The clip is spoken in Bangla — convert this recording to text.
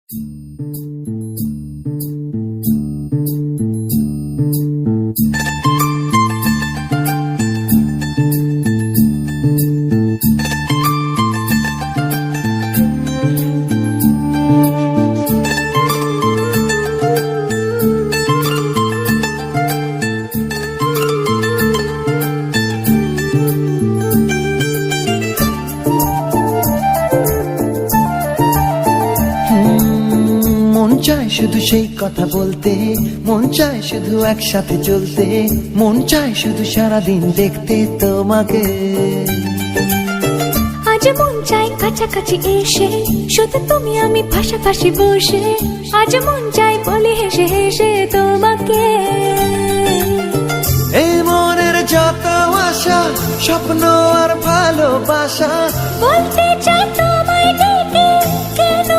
মন চায় শুধু সেই কথা বলতে, মন চায় শুধু একসাথে চলতে, মন চায় শুধু সারাদিন দেখতে তোমাকে। আজ মন চায় কাছাকাছি এসে, শুধু তুমি আমি পাশাপাশি বসে, আজ মন চায় বলে হেসে হেসে তোমাকে। এই মনের যত আশা, স্বপ্ন আর ভালোবাসা বলতে চাই